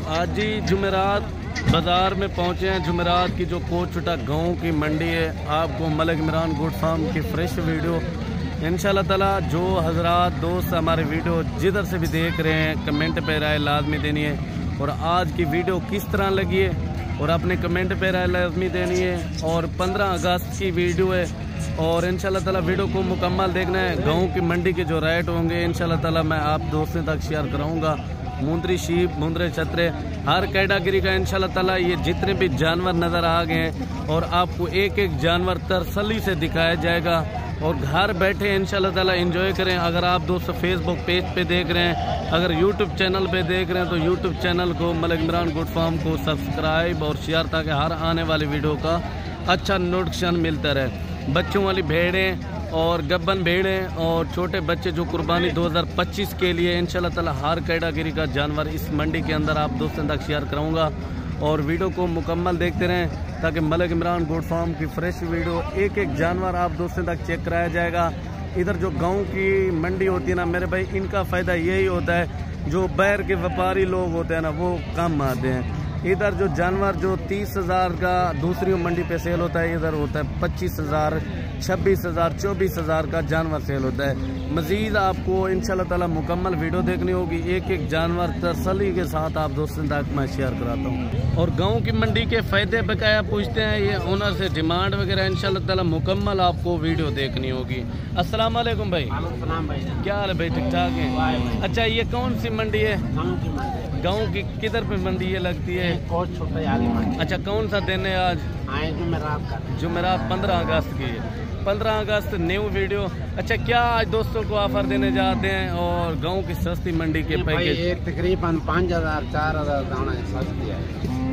आज ही जुमेरात बाज़ार में पहुंचे हैं। जुमेरात की जो कोटचुटा गांव की मंडी है, आपको मलिक इमरान गुड फार्म की फ्रेश वीडियो इंशाल्लाह ताला जो हजरात दोस्त हमारे वीडियो जिधर से भी देख रहे हैं कमेंट पे राय लाजमी देनी है। और आज की वीडियो किस तरह लगी है और अपने कमेंट पे राय लाजमी देनी है। और 15 अगस्त की वीडियो है और इंशाल्लाह ताला वीडियो को मुकम्मल देखना है। गाँव की मंडी के जो रेट होंगे इंशाल्लाह ताला मैं आप दोस्तों तक शेयर कराऊँगा। मुंदरी शीप, मुंदरे छतरे, हर कैटेगरी का इंशाल्लाह ताला ये जितने भी जानवर नज़र आ गए हैं और आपको एक एक जानवर तसल्ली से दिखाया जाएगा और घर बैठे इंशाल्लाह ताला एंजॉय करें। अगर आप दोस्तों फेसबुक पेज पे देख रहे हैं, अगर यूट्यूब चैनल पे देख रहे हैं तो यूट्यूब चैनल को मलिक इमरान गुड फार्म को सब्सक्राइब और शेयर ताकि हर आने वाली वीडियो का अच्छा नोटिफिकेशन मिलता रहे। बच्चों वाली भेड़ें और गब्बन भेड़ें और छोटे बच्चे जो कुर्बानी 2025 के लिए इंशाल्लाह ताला हर कैटेगरी का जानवर इस मंडी के अंदर आप दोस्तों तक शेयर कराऊंगा। और वीडियो को मुकम्मल देखते रहें ताकि मलिक इमरान गुड फार्म की फ्रेश वीडियो एक एक जानवर आप दोस्तों तक चेक कराया जाएगा। इधर जो गांव की मंडी होती है ना मेरे भाई, इनका फ़ायदा यही होता है जो बैर के व्यापारी लोग होते हैं ना वो कम आते हैं। इधर जो जानवर जो 30,000 का दूसरी मंडी पे सेल होता है, इधर होता है 25,000, 26,000, 24,000 का जानवर सेल होता है। मज़ीद आपको इंशाल्लाह ताला मुकम्मल वीडियो देखनी होगी, एक एक जानवर तसल्ली के साथ आप दोस्तों तक मैं शेयर कराता हूँ। और गांव की मंडी के फ़ायदे बकाया पूछते हैं ये ओनर से, डिमांड वगैरह इंशाल्लाह ताला मुकम्मल आपको वीडियो देखनी होगी। अस्सलाम वालेकुम भाई। क्या हाल है भाई? ठीक ठाक है। अच्छा, ये कौन सी मंडी है? गाँव की किधर पे मंडी ये लगती है? अच्छा, कौन सा दिन है आज? जुमेरात 15 अगस्त की है। 15 अगस्त न्यू वीडियो। अच्छा, क्या आज दोस्तों को ऑफर देने जाते हैं और गांव की सस्ती मंडी के पैकेज तकरीबन 5,000 4,000 दाना सस्ती है।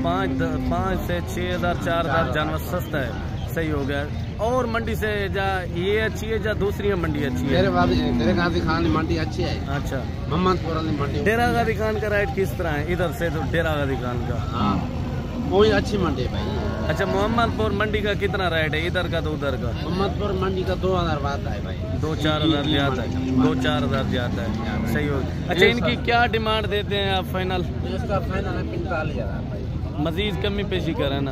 5 से 6,000 4,000 जानवर सस्ता है। सही हो गया। और मंडी से जा ये अच्छी है या दूसरी मंडी अच्छी है? डेरा गाजी खान मंडी अच्छी है। अच्छा, मोहम्मदपुर वाली मंडी। डेरा गाजी खान का रेट किस तरह है इधर से? तो डेरा गाजी खान का कोई अच्छी मंडी है भाई। अच्छा, मोहम्मदपुर मंडी का कितना रेट है इधर का तो उधर का? मोहम्मदपुर मंडी का 2,000 बात है भाई। 2-4,000 ज्यादा है। 2-4,000 ज्यादा है। सही हो गया। अच्छा, इनकी क्या डिमांड देते हैं आप फाइनल? इसका फाइनल है 45,000 भाई। मजीद कमी पेशी करें ना?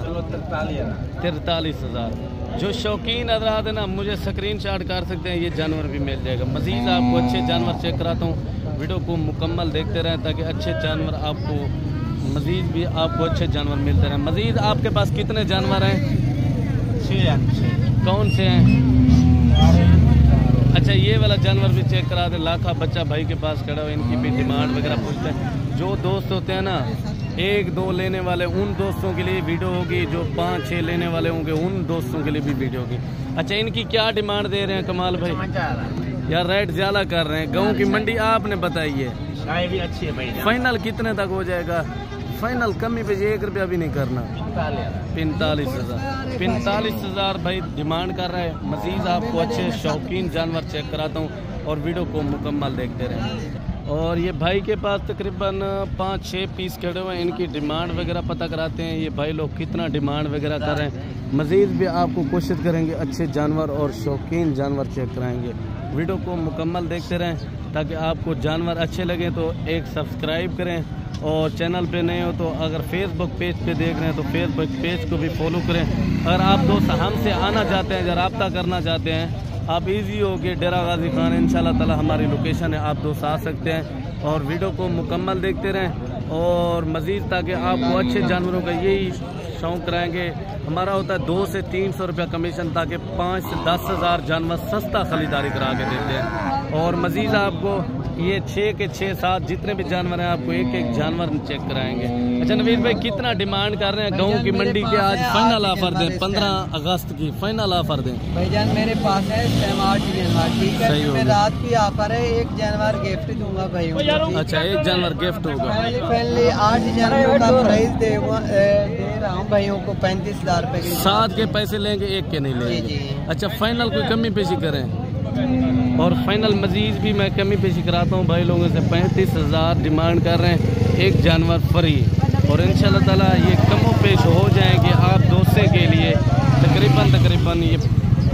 43,000। जो शौकीन हज़रात है ना मुझे स्क्रीनशॉट कर सकते हैं, ये जानवर भी मिल जाएगा। मजीद आपको अच्छे जानवर चेक कराता हूँ, वीडियो को मुकम्मल देखते रहें ताकि अच्छे जानवर आपको मजीद भी आपको अच्छे जानवर मिलते रहें। मजीद आपके पास कितने जानवर हैं? 6। कौन से हैं? अच्छा, ये वाला जानवर भी चेक करा दे। लाखा बच्चा भाई के पास खड़ा हो, इनकी भी डिमांड वगैरह पूछते हैं। जो दोस्त होते हैं ना 1-2 लेने वाले, उन दोस्तों के लिए वीडियो होगी। जो 5-6 लेने वाले होंगे उन दोस्तों के लिए भी वीडियो होगी। अच्छा, इनकी क्या डिमांड दे रहे हैं कमाल भाई? यार रेट ज्यादा कर रहे हैं। गाँव की मंडी आपने बताई है, भी अच्छी है भाई। फाइनल कितने तक हो जाएगा? फाइनल कमी पे 1 रुपया भी नहीं करना। 45,000। 45,000 भाई डिमांड कर रहा है। मजीद आपको अच्छे शौकीन जानवर चेक कराता हूँ और वीडियो को मुकम्मल देखते रहें। और ये भाई के पास तकरीबन 5-6 पीस खड़े हुए हैं, इनकी डिमांड वगैरह पता कराते हैं ये भाई लोग कितना डिमांड वगैरह कर रहे हैं। मज़ीद भी आपको कोशिश करेंगे अच्छे जानवर और शौकीन जानवर चेक कराएंगे। वीडियो को मुकम्मल देखते रहें ताकि आपको जानवर अच्छे लगे तो एक सब्सक्राइब करें और चैनल पे नए हो तो अगर फेसबुक पेज पे देख रहे हैं तो फेसबुक पेज को भी फॉलो करें। अगर आप दोस्त हमसे आना चाहते हैं, अगर रब्ता करना चाहते हैं, आप इजी हो के डेरा गाजी खान इंशाल्लाह ताला हमारी लोकेशन है, आप दोस्त आ सकते हैं। और वीडियो को मुकम्मल देखते रहें और मज़ीद ताकि आपको अच्छे जानवरों का यही शौक़ कराएंगे। हमारा होता है 200 से 300 रुपया कमीशन ताकि 5 से 10,000 जानवर सस्ता खरीदारी करा के देते हैं। और मज़ीद आपको ये 6 के 6-7 जितने भी जानवर हैं आपको एक एक जानवर चेक कराएंगे। अच्छा नवीद भाई, कितना डिमांड कर रहे हैं गाँव की मंडी के? आज फाइनल ऑफर दें, 15 अगस्त की फाइनल ऑफर दें भाईजान। मेरे पास है 8 जानवर, ठीक है? मैं रात की ऑफर है, 1 जानवर गिफ्ट दूंगा भाई। अच्छा, 1 जानवर गिफ्ट होगा। पहले 8 जानवर का प्राइस दे रहा हूँ भाइयों को 35,000 रुपए के। 7 के पैसे लेंगे, 1 के नहीं लेंगे। अच्छा, फाइनल कोई कमी पेशी करें? और फाइनल मजीद भी मैं कमी पेशी कराता हूँ भाई लोगों से। 35,000 डिमांड कर रहे हैं, 1 जानवर फ्री। और इंशाल्लाह ताला ये कमो पेश हो जाएंगे आप दोस्तों के लिए। तकरीबन ये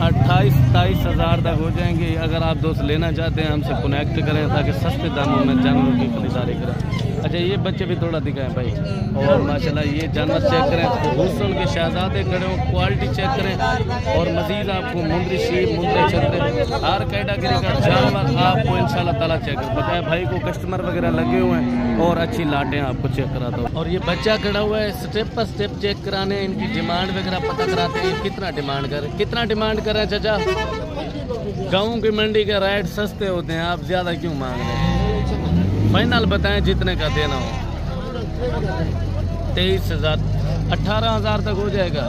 28-23 तक हो जाएंगे। अगर आप दोस्त लेना चाहते हैं हमसे कनेक्ट करें ताकि सस्ते दामों में जानवरों की खरीदारी करें। अच्छा ये बच्चे भी थोड़ा दिखाएं भाई। और माशाल्लाह ये जानवर चेक करें, हुस्न के शहजादे खड़े हो, क्वालिटी चेक करें। और मजीद आपको मुंदरी शीप, मुंदरी छतरे, हर कैटेगरी का जानवर आपको इंशाल्लाह ताला चेक कर बताया। भाई को कस्टमर वगैरह लगे हुए हैं और अच्छी लाटें आपको चेक कराता हूँ। और ये बच्चा खड़ा हुआ है, स्टेप पर स्टेप चेक कराने, इनकी डिमांड वगैरह पता कराते हैं। कितना डिमांड करें, कितना डिमांड करें चाचा? गाँव की मंडी के रेट सस्ते होते हैं, आप ज़्यादा क्यों मांग रहे हैं? फाइनल बताएं जितने का देना हो। 23,000, 18,000 तक हो जाएगा।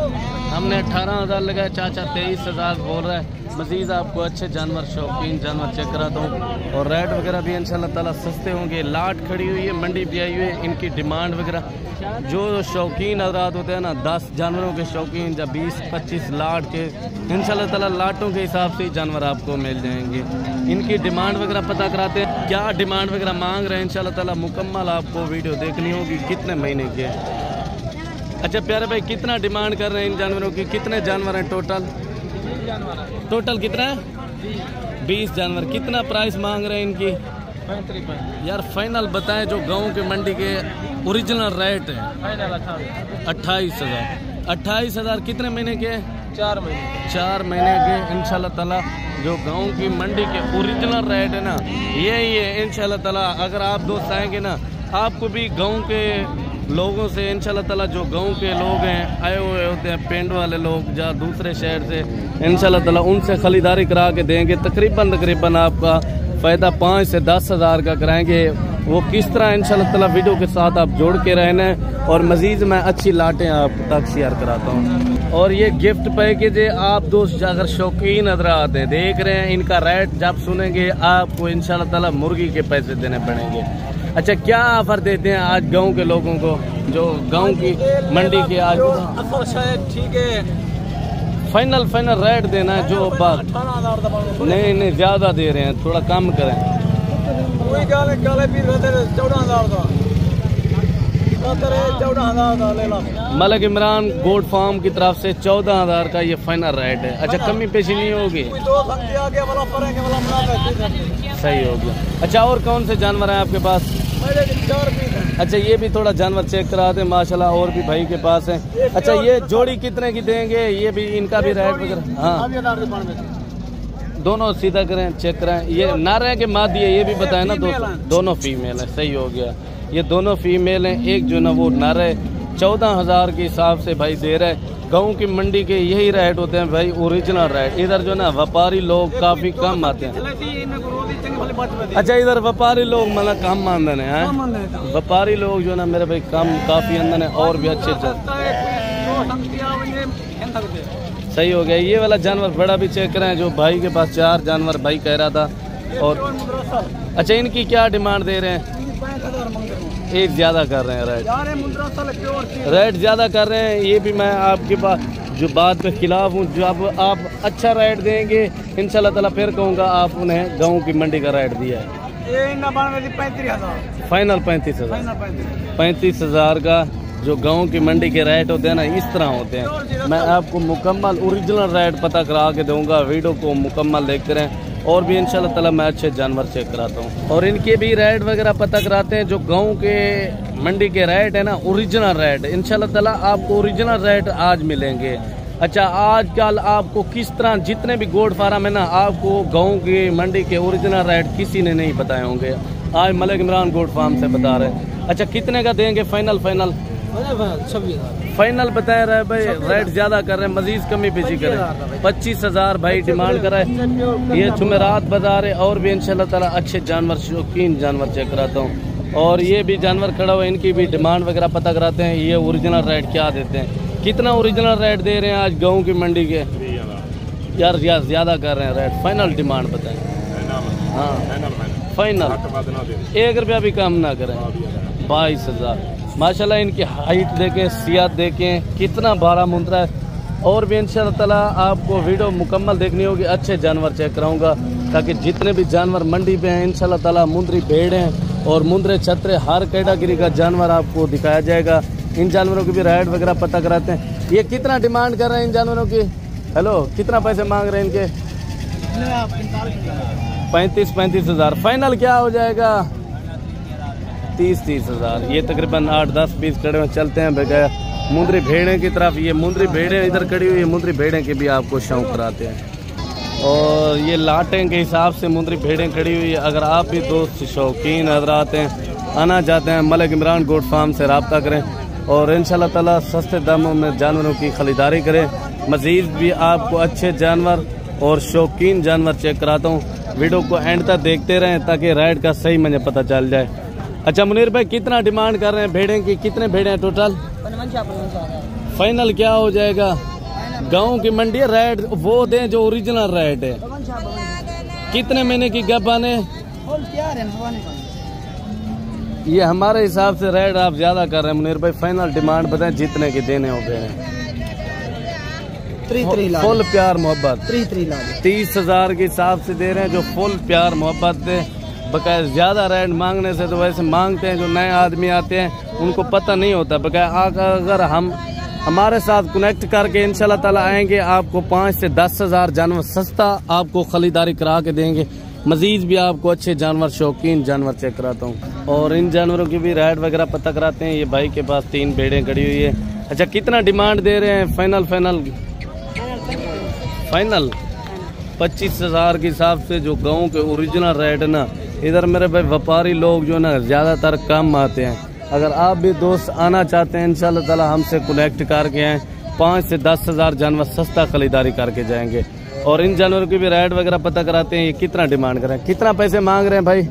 हमने 18,000 लगाया, चाचा 23,000 बोल रहा है। मजीद आपको अच्छे जानवर, शौकीन जानवर चेक कराता हूँ। और रेट वगैरह भी इंशाल्लाह ताला सस्ते होंगे। लाट खड़ी हुई है, मंडी भी आई हुई है। इनकी डिमांड वगैरह जो शौकीन हज़रात होते हैं ना, 10 जानवरों के शौकीन, जब 20-25 लाट के, इंशाल्लाह ताला लाटों के हिसाब से ही जानवर आपको मिल जाएंगे। इनकी डिमांड वगैरह पता कराते हैं, क्या डिमांड वगैरह मांग रहे हैं। इंशाल्लाह ताला मुकम्मल आपको वीडियो देखनी होगी, कितने महीने के। अच्छा प्यारे भाई, कितना डिमांड कर रहे हैं इन जानवरों की? कितने जानवर हैं टोटल? टोटल कितना है? 20 जानवर। कितना प्राइस मांग रहे हैं इनकी? यार फाइनल बताएं जो गांव के मंडी के ओरिजिनल रेट है। 28,000। 28,000 कितने महीने के? 4 महीने। 4 महीने के इंशाल्लाह ताला जो गांव की मंडी के ओरिजिनल रेट है ना, यही है इंशाल्लाह ताला। अगर आप दोस्त आएंगे ना, आपको भी गांव के लोगों से इंशाल्लाह ताला, जो गांव के लोग हैं आए हुए होते हैं, पिंड वाले लोग या दूसरे शहर से, इंशाल्लाह ताला उनसे खरीदारी करा के देंगे। तकरीबन आपका फ़ायदा 5 से 10 हज़ार का कराएंगे। वो किस तरह इंशाल्लाह ताला वीडियो के साथ आप जोड़ के रहना। और मज़ीद मैं अच्छी लाटें आप तक शेयर कराता हूँ। और ये गिफ्ट पैकेज है, आप दोस्त अगर शौकीन हज़रात हैं, देख रहे हैं, इनका रेट जब सुनेंगे आपको इंशाल्लाह ताला मुर्गी के पैसे देने पड़ेंगे। अच्छा क्या ऑफर देते हैं आज गांव के लोगों को, जो गांव की मंडी के? आज ठीक है, फाइनल रेट देना है जो बात। नहीं ज़्यादा दे रहे हैं, थोड़ा कम करें। 14,000 मलिक इमरान गोट फार्म की तरफ से 14,000 का ये फाइनल रेट है। अच्छा कमी पेशी नहीं होगी? सही हो गया। अच्छा और कौन से जानवर हैं आपके पास? अच्छा ये भी थोड़ा जानवर चेक करा दें माशाल्लाह, और भी भाई के पास है। अच्छा ये जोड़ी कितने की देंगे? ये भी इनका भी रेट वगैरह? हाँ दोनों सीधा करें, चेक करें। ये नारे के मादी है, ये भी बताएं ना। दोनों फीमेल है। सही हो गया, ये दोनों फीमेल हैं। एक जो ना वो नारे 14,000 के हिसाब से भाई दे रहे हैं। गाँव की मंडी के यही रेट होते हैं भाई, ओरिजिनल रेट। इधर जो ना व्यापारी लोग काफी कम आते हैं। अच्छा इधर व्यापारी लोग मतलब कम आमदन है, व्यापारी लोग जो ना मेरे भाई कम काफी आमदन है। और भी अच्छे सही हो गया। ये वाला जानवर बड़ा भी चेक करें, जो भाई के पास 4 जानवर भाई कह रहा था। और अच्छा इनकी क्या डिमांड दे रहे हैं? एक ज़्यादा कर रहे हैं रेट ज़्यादा कर रहे हैं। ये भी मैं आपके पास जो बात के खिलाफ हूँ। जब आप अच्छा रेट देंगे इंशाल्लाह ताला फिर कहूँगा आप उन्हें गाँव की मंडी का रेट दिया है। फाइनल 35,000। 35,000 का जो गांव की मंडी के रेट होते हैं ना, इस तरह होते हैं। मैं आपको मुकम्मल ओरिजिनल रेट पता करा के दूंगा, वीडियो को मुकम्मल देखते रहें। और भी इंशाल्लाह ताला मैं अच्छे जानवर चेक कराता हूँ। और इनके भी रेट वगैरह पता कराते हैं। जो गांव के मंडी के रेट है ना, ओरिजिनल रेट, इंशाल्लाह ताला आपको ओरिजिनल रेट आज मिलेंगे। अच्छा आजकल आपको किस तरह जितने भी गोट फार्म है ना, आपको गाँव की मंडी के ओरिजिनल रेट किसी ने नहीं बताए होंगे। आज मलिक इमरान गोट फार्म से बता रहे हैं। अच्छा कितने का देंगे फाइनल? फाइनल बताए रहे भाई, रेट ज्यादा कर रहे हैं, मजीद कमी पेशी करें। 25,000 भाई डिमांड कर रहे हैं। ये जुमेरात बाजार है। और भी इंशाल्लाह ताला अच्छे जानवर, शौकीन जानवर चेक कराता हूँ। और ये भी जानवर खड़ा हुआ, इनकी भी डिमांड वगैरह पता कराते हैं। ये ओरिजिनल रेट क्या देते हैं, कितना ओरिजिनल रेट दे रहे हैं आज गाँव की मंडी के? यार ज्यादा कर रहे हैं रेट। फाइनल डिमांड बताएं। हाँ फाइनल 1 रुपया भी कम ना करें। 22,000 माशाल्लाह। इनकी हाइट देखें, सियात देखें, कितना बारा मुंद्रा है। और भी इंशाल्लाह ताला आपको वीडियो मुकम्मल देखनी होगी। अच्छे जानवर चेक कराऊंगा ताकि जितने भी जानवर मंडी पे हैं इंशाल्लाह ताला, मुंदरी भेड़ हैं और मुंदरे छतरे, हर कैटेगरी का जानवर आपको दिखाया जाएगा। इन जानवरों की भी रेट वगैरह पता कराते हैं। ये कितना डिमांड कर रहे हैं इन जानवरों की? हेलो कितना पैसे मांग रहे हैं इनके? 35,000। फाइनल क्या हो जाएगा? 30 हज़ार। ये तकरीबन 8-10 पीस खड़े हुए। चलते हैं बगैर मुंदरी भेड़ें की तरफ। ये मुंदरी भेड़ें इधर खड़ी हुई है, मुंदरी भेड़ें के भी आपको शौक कराते हैं। और ये लाटें के हिसाब से मुंदरी भेड़ें खड़ी हुई है। अगर आप भी दोस्त शौकीन हजरात हैं, आना चाहते हैं, मलिक इमरान गोट फार्म से रब्ता करें और इंशाल्लाह ताला सस्ते दामों में जानवरों की खरीदारी करें। मज़ीद भी आपको अच्छे जानवर और शौकीन जानवर चेक कराता हूँ। वीडियो को एंड तक देखते रहें ताकि राइड का सही मुझे पता चल जाए। अच्छा मुनीर भाई, कितना डिमांड कर रहे हैं भेड़ें की? कितने भेड़ें हैं टोटल? फाइनल क्या हो जाएगा? गाँव की मंडी रेट वो दें जो ओरिजिनल रेट है। कितने महीने की गप आने? ये हमारे हिसाब से रेट आप ज्यादा कर रहे हैं मुनीर भाई। फाइनल डिमांड बताएं जितने के देने हो गए। फुल प्यार मोहब्बत 30 हज़ार के हिसाब से दे रहे हैं, जो फुल प्यार मोहब्बत दे। बकाया ज्यादा रेट मांगने से तो वैसे मांगते हैं जो नए आदमी आते हैं उनको पता नहीं होता। बकाया अगर हम हमारे साथ कनेक्ट करके इंशाल्लाह ताला आएंगे, आपको 5 से 10 हज़ार जानवर सस्ता आपको खरीदारी करा के देंगे। मजीद भी आपको अच्छे जानवर शौकीन जानवर चेक कराता हूँ और इन जानवरों की भी रेट वगैरह पता कराते हैं। ये भाई के पास 3 भेड़ें खड़ी हुई है। अच्छा कितना डिमांड दे रहे हैं? फाइनल 25 हज़ार के हिसाब से जो गाँव के ओरिजिनल रेट है ना। इधर मेरे भाई व्यापारी लोग जो ना ज़्यादातर कम आते हैं। अगर आप भी दोस्त आना चाहते हैं इंशाल्लाह ताला हमसे कनेक्ट करके आए, 5 से 10 हज़ार जानवर सस्ता खरीदारी करके जाएंगे। और इन जानवरों की भी रेट वगैरह पता कराते हैं। ये कितना डिमांड करें, कितना पैसे मांग रहे हैं भाई?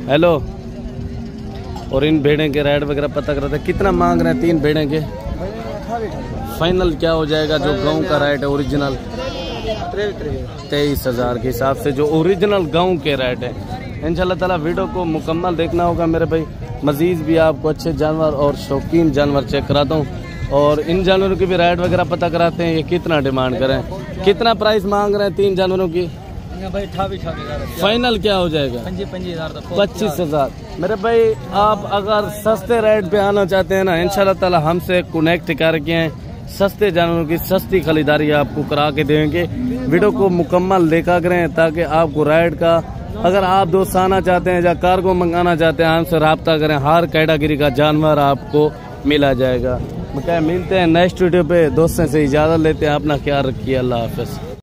हेलो। और इन भेड़ें के रेट वगैरह पता कराते हैं, कितना मांग रहे हैं 3 भेड़ें के? फाइनल क्या हो जाएगा जो गांव का रेट है ओरिजिनल? 23 हज़ार के हिसाब से जो ओरिजिनल गांव के रेट है। इंशाल्लाह ताला वीडियो को मुकम्मल देखना होगा मेरे भाई। मजीद भी आपको अच्छे जानवर और शौकीन जानवर चेक कराता हूँ और इन जानवरों की भी रेट वगैरह पता कराते हैं। ये कितना डिमांड करें, कितना प्राइस मांग रहे हैं 3 जानवरों की? फाइनल क्या हो जाएगा? 25 हज़ार। मेरे भाई आप अगर सस्ते रेट पे आना चाहते हैं ना, इंशाल्लाह ताला हमसे कनेक्ट करके सस्ते जानवरों की सस्ती खरीदारी आपको करा के देंगे। वीडियो को मुकम्मल देखा करें ताकि आपको राइड का, अगर आप दोस्त आना चाहते हैं या कार्गो मंगाना चाहते हैं, हमसे रब्ता करें। हर कैटेगरी का जानवर आपको मिला जाएगा। मिलते हैं नेक्स्ट वीडियो पे। दोस्तों से इजाज़त लेते हैं। अपना ख्याल रखिए। अल्लाह हाफ़िज़।